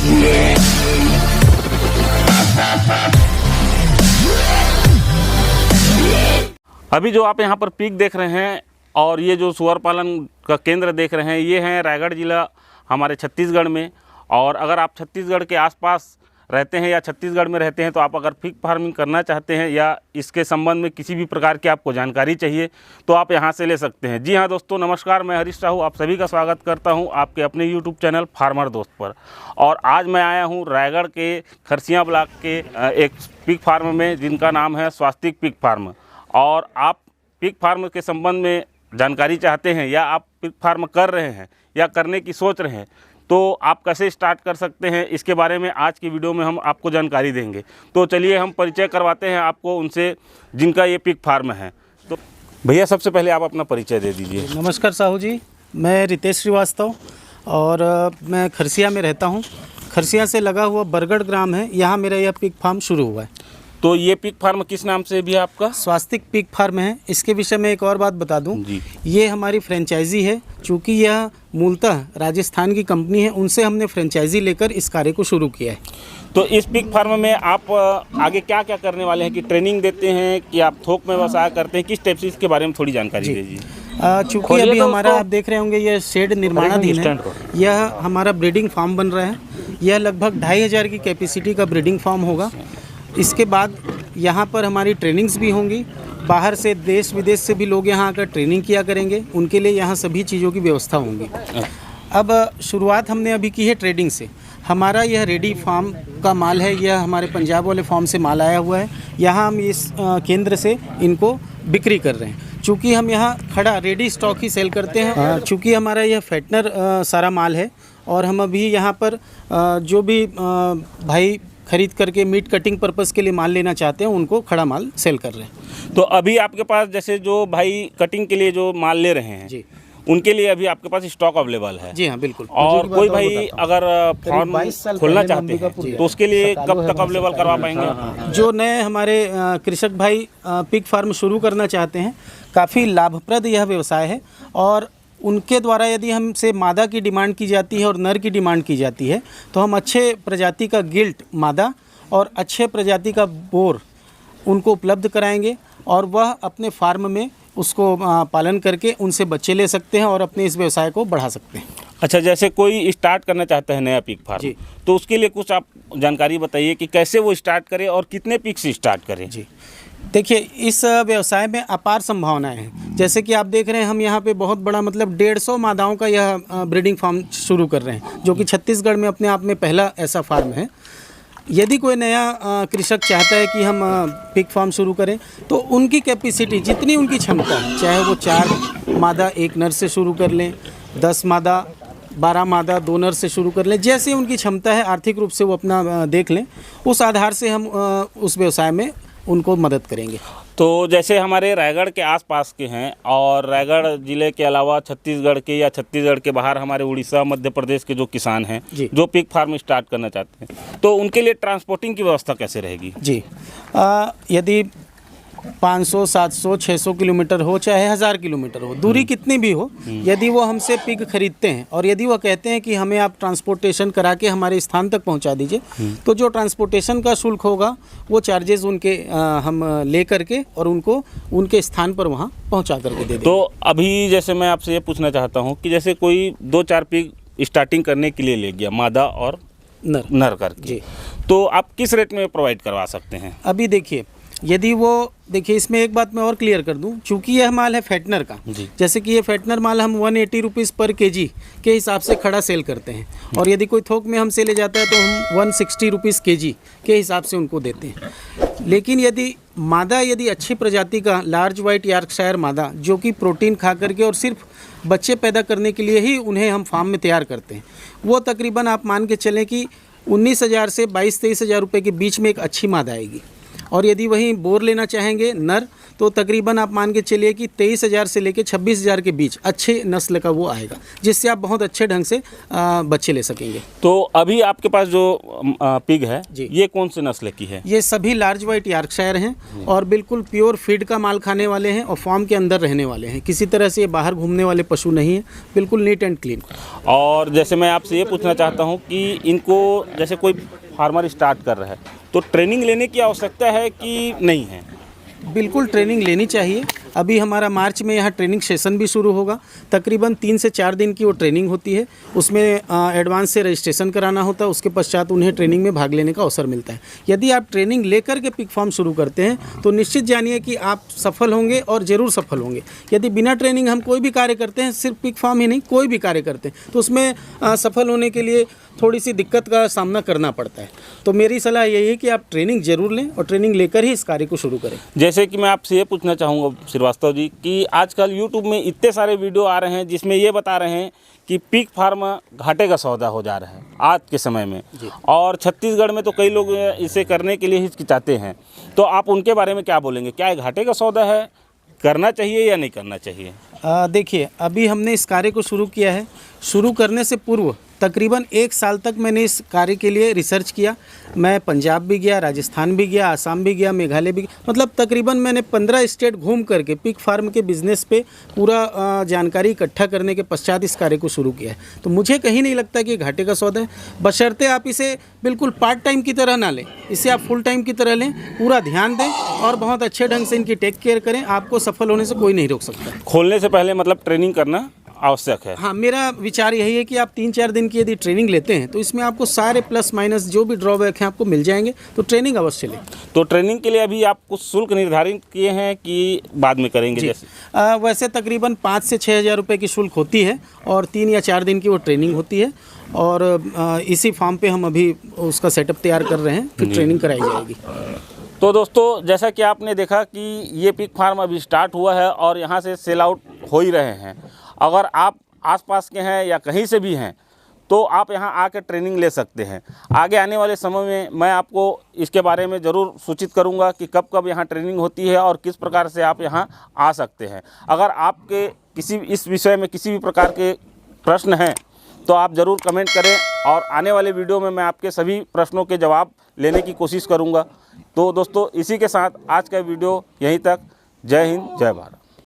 अभी जो आप यहाँ पर पीक देख रहे हैं और ये जो सुअर पालन का केंद्र देख रहे हैं, ये हैं रायगढ़ ज़िला हमारे छत्तीसगढ़ में। और अगर आप छत्तीसगढ़ के आसपास रहते हैं या छत्तीसगढ़ में रहते हैं तो आप अगर पिग फार्मिंग करना चाहते हैं या इसके संबंध में किसी भी प्रकार की आपको जानकारी चाहिए तो आप यहाँ से ले सकते हैं। जी हाँ दोस्तों, नमस्कार, मैं हरीश साहू आप सभी का स्वागत करता हूँ आपके अपने यूट्यूब चैनल फार्मर दोस्त पर। और आज मैं आया हूँ रायगढ़ के खरसिया ब्लॉक के एक पिग फार्म में जिनका नाम है स्वास्तिक पिग फार्म। और आप पिग फार्म के संबंध में जानकारी चाहते हैं या आप पिग फार्म कर रहे हैं या करने की सोच रहे हैं तो आप कैसे स्टार्ट कर सकते हैं, इसके बारे में आज की वीडियो में हम आपको जानकारी देंगे। तो चलिए हम परिचय करवाते हैं आपको उनसे जिनका ये पिग फार्म है। तो भैया सबसे पहले आप अपना परिचय दे दीजिए। नमस्कार साहू जी, मैं रितेश श्रीवास्तव और मैं खरसिया में रहता हूँ। खरसिया से लगा हुआ बरगढ़ ग्राम है, यहाँ मेरा यह पिग फार्म शुरू हुआ है। तो ये पिग फार्म किस नाम से भी आपका? स्वास्तिक पिग फार्म है। इसके विषय में एक और बात बता दूं, ये हमारी फ्रेंचाइजी है। चूँकि यह मूलतः राजस्थान की कंपनी है, उनसे हमने फ्रेंचाइजी लेकर इस कार्य को शुरू किया है। तो इस पिग फार्म में आप आगे क्या क्या करने वाले हैं, कि ट्रेनिंग देते हैं कि आप थोक में व्यवसाय करते हैं, किस टाइप से इसके बारे में थोड़ी जानकारी दीजिए। चूँकि अभी हमारा आप देख रहे होंगे यह शेड निर्माणाधीन है। यह हमारा ब्रीडिंग फार्म बन रहा है। यह लगभग 2500 की कैपेसिटी का ब्रीडिंग फार्म होगा। इसके बाद यहाँ पर हमारी ट्रेनिंग्स भी होंगी। बाहर से देश विदेश से भी लोग यहाँ आकर ट्रेनिंग किया करेंगे, उनके लिए यहाँ सभी चीज़ों की व्यवस्था होंगी। अब शुरुआत हमने अभी की है ट्रेडिंग से। हमारा यह रेडी फार्म का माल है, यह हमारे पंजाब वाले फार्म से माल आया हुआ है। यहाँ हम इस केंद्र से इनको बिक्री कर रहे हैं। चूँकि हम यहाँ खड़ा रेडी स्टॉक ही सेल करते हैं। चूँकि हमारा यह फेटनर सारा माल है और हम अभी यहाँ पर जो भी भाई खरीद करके मीट कटिंग पर्पज़ के लिए माल लेना चाहते हैं उनको खड़ा माल सेल कर रहे हैं। तो अभी आपके पास जैसे जो भाई कटिंग के लिए जो माल ले रहे हैं जी, उनके लिए अभी आपके पास स्टॉक अवेलेबल है? जी हाँ, बिल्कुल। और कोई भाई अगर फार्म खोलना चाहते हैं तो उसके लिए कब तक अवेलेबल करवा पाएंगे? जो नए हमारे कृषक भाई पिग फार्म शुरू करना चाहते हैं, काफ़ी लाभप्रद यह व्यवसाय है। और उनके द्वारा यदि हमसे मादा की डिमांड की जाती है और नर की डिमांड की जाती है तो हम अच्छे प्रजाति का गिल्ट मादा और अच्छे प्रजाति का बोर उनको उपलब्ध कराएंगे और वह अपने फार्म में उसको पालन करके उनसे बच्चे ले सकते हैं और अपने इस व्यवसाय को बढ़ा सकते हैं। अच्छा, जैसे कोई स्टार्ट करना चाहता है नया पिग फार्म तो उसके लिए कुछ आप जानकारी बताइए कि कैसे वो स्टार्ट करे और कितने पिग से स्टार्ट करें? जी देखिए, इस व्यवसाय में अपार संभावनाएं हैं। जैसे कि आप देख रहे हैं हम यहाँ पे बहुत बड़ा मतलब 150 मादाओं का यह ब्रीडिंग फार्म शुरू कर रहे हैं, जो कि छत्तीसगढ़ में अपने आप में पहला ऐसा फार्म है। यदि कोई नया कृषक चाहता है कि हम पिग फार्म शुरू करें तो उनकी कैपेसिटी जितनी उनकी क्षमता है, चाहे वो 4 मादा 1 नर से शुरू कर लें, 10 मादा 12 मादा 2 नर से शुरू कर लें, जैसे उनकी क्षमता है आर्थिक रूप से वो अपना देख लें, उस आधार से हम उस व्यवसाय में उनको मदद करेंगे। तो जैसे हमारे रायगढ़ के आसपास के हैं और रायगढ़ ज़िले के अलावा छत्तीसगढ़ के या छत्तीसगढ़ के बाहर हमारे उड़ीसा मध्य प्रदेश के जो किसान हैं जो पिग फार्म स्टार्ट करना चाहते हैं तो उनके लिए ट्रांसपोर्टिंग की व्यवस्था कैसे रहेगी? जी यदि 500, 700, 600 किलोमीटर हो चाहे 1000 किलोमीटर हो, दूरी कितनी भी हो, यदि वो हमसे पिग खरीदते हैं और यदि वो कहते हैं कि हमें आप ट्रांसपोर्टेशन करा के हमारे स्थान तक पहुंचा दीजिए तो जो ट्रांसपोर्टेशन का शुल्क होगा वो चार्जेस उनके हम ले करके और उनको उनके स्थान पर वहाँ पहुँचा करके दे देंगे। तो अभी जैसे मैं आपसे ये पूछना चाहता हूँ कि जैसे कोई 2-4 पिग स्टार्टिंग करने के लिए ले गया मादा और नर करके, तो आप किस रेट में प्रोवाइड करवा सकते हैं? अभी देखिए, यदि वो देखिए इसमें एक बात मैं और क्लियर कर दूं, चूँकि यह माल है फेटनर का, जैसे कि ये फेटनर माल हम 180 रुपीज़ पर केजी के हिसाब से खड़ा सेल करते हैं और यदि कोई थोक में हमसे ले जाता है तो हम 160 रुपीज़ केजी के हिसाब से उनको देते हैं। लेकिन यदि मादा यदि अच्छी प्रजाति का लार्ज वाइट यॉर्कशायर मादा जो कि प्रोटीन खा करके और सिर्फ बच्चे पैदा करने के लिए ही उन्हें हम फार्म में तैयार करते हैं, वो तकरीबन आप मान के चलें कि 19,000 से 22-23,000 रुपये के बीच में एक अच्छी मादा आएगी। और यदि वहीं बोर लेना चाहेंगे नर तो तकरीबन आप मान के चलिए कि 23,000 से लेके 26,000 के बीच अच्छे नस्ल का वो आएगा, जिससे आप बहुत अच्छे ढंग से बच्चे ले सकेंगे। तो अभी आपके पास जो पिग है जी। ये कौन से नस्ल की है? ये सभी लार्ज वाइट यॉर्कशायर हैं और बिल्कुल प्योर फीड का माल खाने वाले हैं और फार्म के अंदर रहने वाले हैं। किसी तरह से ये बाहर घूमने वाले पशु नहीं है, बिल्कुल नीट एंड क्लीन। और जैसे मैं आपसे ये पूछना चाहता हूँ कि इनको जैसे कोई फार्मर स्टार्ट कर रहा है तो ट्रेनिंग लेने की आवश्यकता है कि नहीं है? बिल्कुल ट्रेनिंग लेनी चाहिए। अभी हमारा मार्च में यहाँ ट्रेनिंग सेशन भी शुरू होगा। तकरीबन 3 से 4 दिन की वो ट्रेनिंग होती है। उसमें एडवांस से रजिस्ट्रेशन कराना होता है, उसके पश्चात उन्हें ट्रेनिंग में भाग लेने का अवसर मिलता है। यदि आप ट्रेनिंग लेकर के पिग फार्म शुरू करते हैं तो निश्चित जानिए कि आप सफल होंगे और ज़रूर सफल होंगे। यदि बिना ट्रेनिंग हम कोई भी कार्य करते हैं, सिर्फ पिग फार्म ही नहीं कोई भी कार्य करते हैं, तो उसमें सफल होने के लिए थोड़ी सी दिक्कत का सामना करना पड़ता है। तो मेरी सलाह यही है कि आप ट्रेनिंग ज़रूर लें और ट्रेनिंग लेकर ही इस कार्य को शुरू करें। जैसे कि मैं आपसे ये पूछना चाहूँगा श्रीवास्तव जी कि आजकल YouTube में इतने सारे वीडियो आ रहे हैं जिसमें ये बता रहे हैं कि पिग फार्म घाटे का सौदा हो जा रहा है आज के समय में, और छत्तीसगढ़ में तो कई लोग इसे करने के लिए हिचकिचाते हैं। तो आप उनके बारे में क्या बोलेंगे? क्या ये घाटे का सौदा है, करना चाहिए या नहीं करना चाहिए? देखिए, अभी हमने इस कार्य को शुरू किया है। शुरू करने से पूर्व तकरीबन 1 साल तक मैंने इस कार्य के लिए रिसर्च किया। मैं पंजाब भी गया, राजस्थान भी गया, आसाम भी गया, मेघालय भी गया। मतलब तकरीबन मैंने 15 स्टेट घूम करके पिग फार्म के बिज़नेस पे पूरा जानकारी इकट्ठा करने के पश्चात इस कार्य को शुरू किया है। तो मुझे कहीं नहीं लगता कि घाटे का सौदा है, बशर्ते आप इसे बिल्कुल पार्ट टाइम की तरह ना लें, इसे आप फुल टाइम की तरह लें, पूरा ध्यान दें और बहुत अच्छे ढंग से इनकी टेक केयर करें। आपको सफल होने से कोई नहीं रोक सकता। खोलने से पहले मतलब ट्रेनिंग करना आवश्यक है। हाँ, मेरा विचार यही है कि आप 3-4 दिन की यदि ट्रेनिंग लेते हैं तो इसमें आपको सारे प्लस माइनस जो भी ड्रॉबैक हैं आपको मिल जाएंगे। तो ट्रेनिंग अवश्य लें। तो ट्रेनिंग के लिए अभी आप कुछ शुल्क निर्धारित किए हैं कि बाद में करेंगे? जैसे वैसे तकरीबन 5 से 6,000 रुपये की शुल्क होती है और 3 या 4 दिन की वो ट्रेनिंग होती है। और इसी फार्म पे हम अभी उसका सेटअप तैयार कर रहे हैं, फिर ट्रेनिंग कराई जाएगी। तो दोस्तों, जैसा कि आपने देखा कि ये पिग फार्म अभी स्टार्ट हुआ है और यहाँ से सेल आउट हो ही रहे हैं। अगर आप आसपास के हैं या कहीं से भी हैं तो आप यहाँ आकर ट्रेनिंग ले सकते हैं। आगे आने वाले समय में मैं आपको इसके बारे में ज़रूर सूचित करूँगा कि कब कब यहाँ ट्रेनिंग होती है और किस प्रकार से आप यहाँ आ सकते हैं। अगर आपके इस विषय में किसी भी प्रकार के प्रश्न हैं तो आप ज़रूर कमेंट करें और आने वाले वीडियो में मैं आपके सभी प्रश्नों के जवाब लेने की कोशिश करूँगा। तो दोस्तों, इसी के साथ आज का वीडियो यहीं तक। जय हिंद, जय भारत।